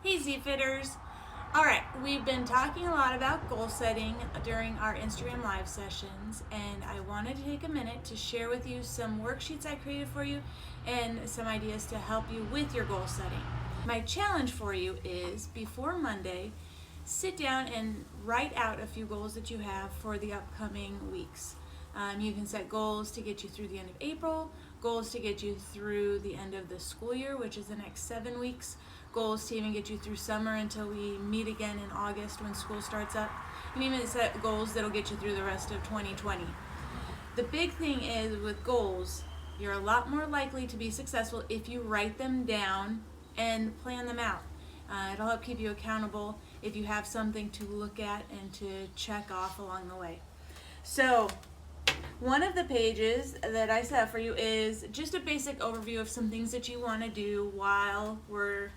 Hey Z-Fitters! Alright, we've been talking a lot about goal setting during our Instagram live sessions, and I wanted to take a minute to share with you some worksheets I created for you and some ideas to help you with your goal setting. My challenge for you is, before Monday, sit down and write out a few goals that you have for the upcoming weeks. You can set goals to get you through the end of April, goals to get you through the end of the school year, which is the next 7 weeks, goals to even get you through summer until we meet again in August when school starts up. You can even set goals that'll get you through the rest of 2020. The big thing is with goals, you're a lot more likely to be successful if you write them down and plan them out. It'll help keep you accountable if you have something to look at and to check off along the way. So, one of the pages that I set up for you is just a basic overview of some things that you want to do while we're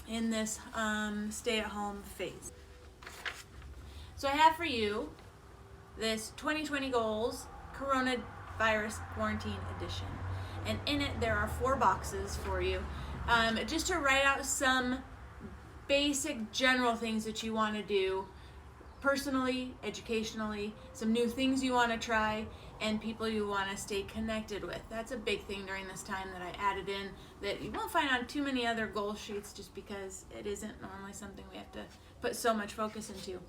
in this stay-at-home phase. So I have for you this 2020 Goals Coronavirus Quarantine Edition. And in it there are 4 boxes for you just to write out some basic general things that you want to do personally, educationally, some new things you want to try, and people you want to stay connected with. That's a big thing during this time that I added in that you won't find on too many other goal sheets just because it isn't normally something we have to put so much focus into.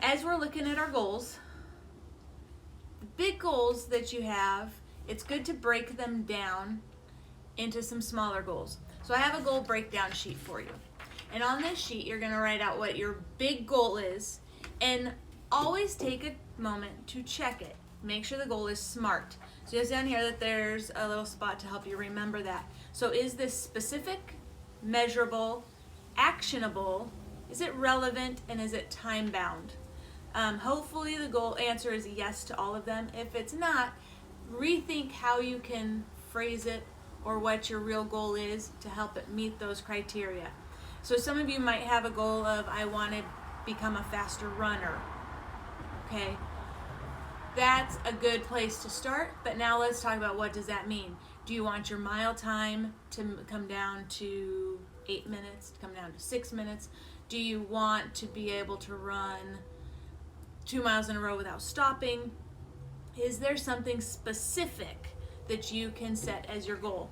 As we're looking at our goals, the big goals that you have, it's good to break them down into some smaller goals. So I have a goal breakdown sheet for you. And on this sheet, you're going to write out what your big goal is, and always take a moment to check it. Make sure the goal is SMART. So you'll see down here that there's a little spot to help you remember that. So is this specific, measurable, actionable, is it relevant, and is it time bound? Hopefully the goal answer is yes to all of them. If it's not, rethink how you can phrase it or what your real goal is to help it meet those criteria. So some of you might have a goal of, I want to become a faster runner. Okay, that's a good place to start, but now let's talk about what does that mean. Do you want your mile time to come down to 8 minutes, to come down to 6 minutes? Do you want to be able to run 2 miles in a row without stopping? Is there something specific that you can set as your goal?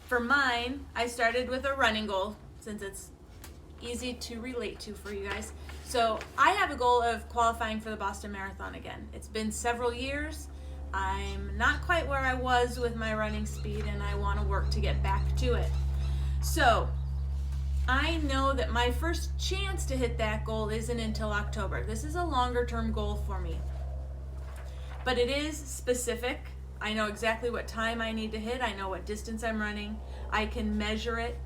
For mine, I started with a running goal, since it's easy to relate to for you guys. So I have a goal of qualifying for the Boston Marathon again. It's been several years. I'm not quite where I was with my running speed, and I want to work to get back to it. So I know that my first chance to hit that goal isn't until October. This is a longer term goal for me, but it is specific. I know exactly what time I need to hit. I know what distance I'm running. I can measure it.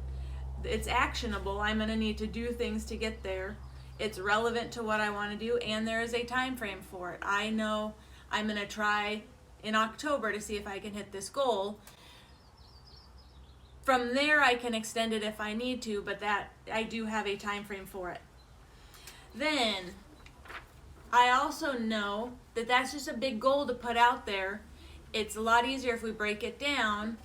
It's actionable. I'm going to need to do things to get there. It's relevant to what I want to do, and there is a time frame for it. I know I'm going to try in October to see if I can hit this goal. From there, I can extend it if I need to, but that I do have a time frame for it. Then I also know that that's just a big goal to put out there. It's a lot easier if we break it down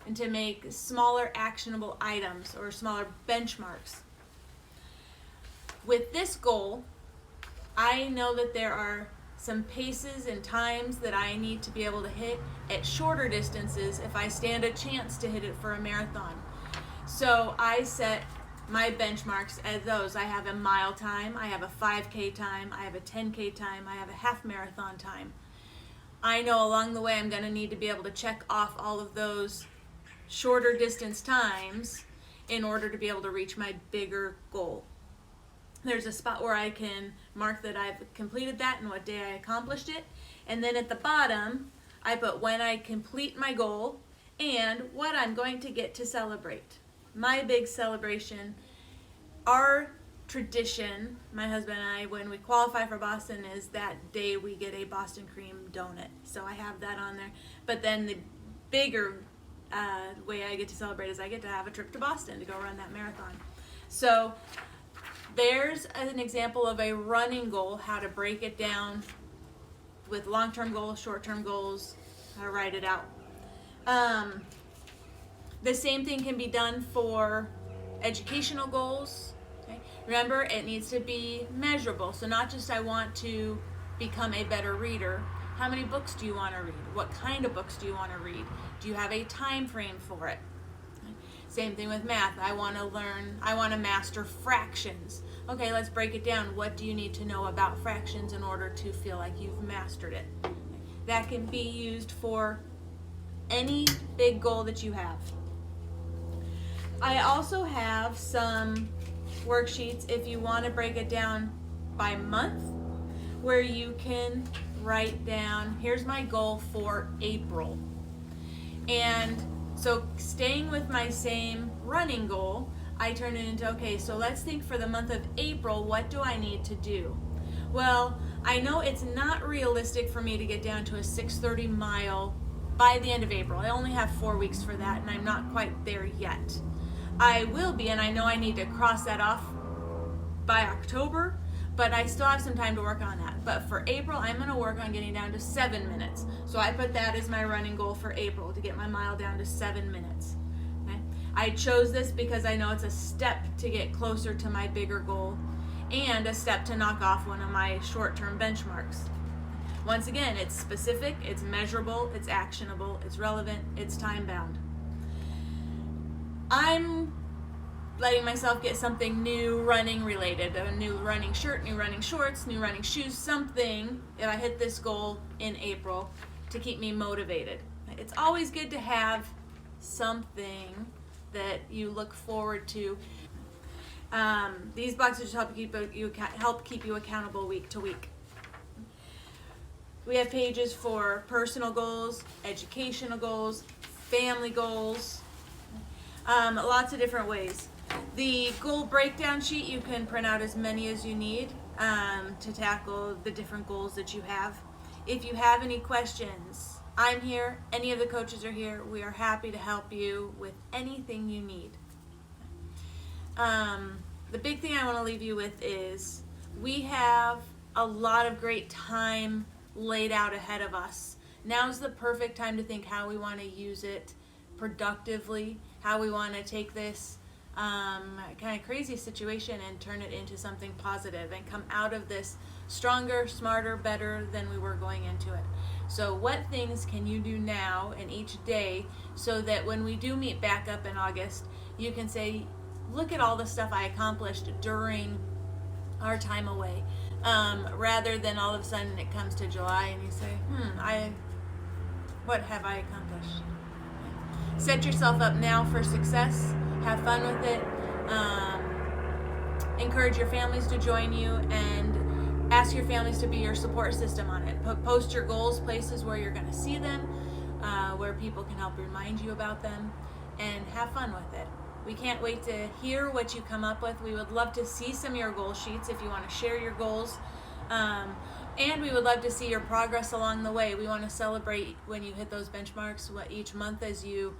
and to make smaller actionable items or smaller benchmarks. With this goal, I know that there are some paces and times that I need to be able to hit at shorter distances if I stand a chance to hit it for a marathon. So I set my benchmarks as those. I have a mile time, I have a 5K time, I have a 10K time, I have a half marathon time. I know along the way I'm going to need to be able to check off all of those shorter distance times in order to be able to reach my bigger goal. There's a spot where I can mark that I've completed that and what day I accomplished it. And then at the bottom, I put when I complete my goal and what I'm going to get to celebrate. My big celebration, our tradition, my husband and I, when we qualify for Boston, is that day we get a Boston cream donut. So I have that on there. But then the bigger way I get to celebrate is I get to have a trip to Boston to go run that marathon. So there's an example of a running goal, how to break it down with long-term goals, short-term goals, how to write it out. The same thing can be done for educational goals. Okay? Remember, it needs to be measurable. So not just I want to become a better reader. How many books do you want to read? What kind of books do you want to read? Do you have a time frame for it? Same thing with math. I want to master fractions. Okay, let's break it down. What do you need to know about fractions in order to feel like you've mastered it? That can be used for any big goal that you have. I also have some worksheets if you want to break it down by month, where you can write down, here's my goal for April. And so staying with my same running goal, I turn it into, okay, so let's think for the month of April, what do I need to do? Well, I know it's not realistic for me to get down to a 6:30 mile by the end of April. I only have 4 weeks for that, and I'm not quite there yet. I will be, and I know I need to cross that off by October, but I still have some time to work on that. But for April, I'm going to work on getting down to 7 minutes. So I put that as my running goal for April, to get my mile down to 7 minutes. Okay? I chose this because I know it's a step to get closer to my bigger goal and a step to knock off one of my short-term benchmarks. Once again, it's specific, it's measurable, it's actionable, it's relevant, it's time-bound. I'm letting myself get something new running related, a new running shirt, new running shorts, new running shoes, something if I hit this goal in April to keep me motivated. It's always good to have something that you look forward to. These boxes help keep you accountable week to week. We have pages for personal goals, educational goals, family goals, lots of different ways. The goal breakdown sheet, you can print out as many as you need to tackle the different goals that you have. If you have any questions, I'm here. Any of the coaches are here. We are happy to help you with anything you need. The big thing I want to leave you with is we have a lot of great time laid out ahead of us. Now's the perfect time to think how we want to use it productively, how we want to take this kind of crazy situation and turn it into something positive and come out of this stronger, smarter, better than we were going into it. So what things can you do now in each day so that when we do meet back up in August, you can say, look at all the stuff I accomplished during our time away, rather than all of a sudden it comes to July and you say, what have I accomplished? Set yourself up now for success. Have fun with it. Encourage your families to join you and ask your families to be your support system on it. Post your goals places where you're going to see them, where people can help remind you about them, and have fun with it. We can't wait to hear what you come up with. We would love to see some of your goal sheets if you want to share your goals. And we would love to see your progress along the way. We want to celebrate when you hit those benchmarks each month as you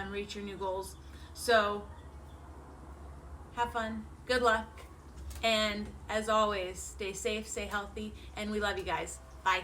reach your new goals. So have fun, good luck, and as always, stay safe, stay healthy, and we love you guys. Bye.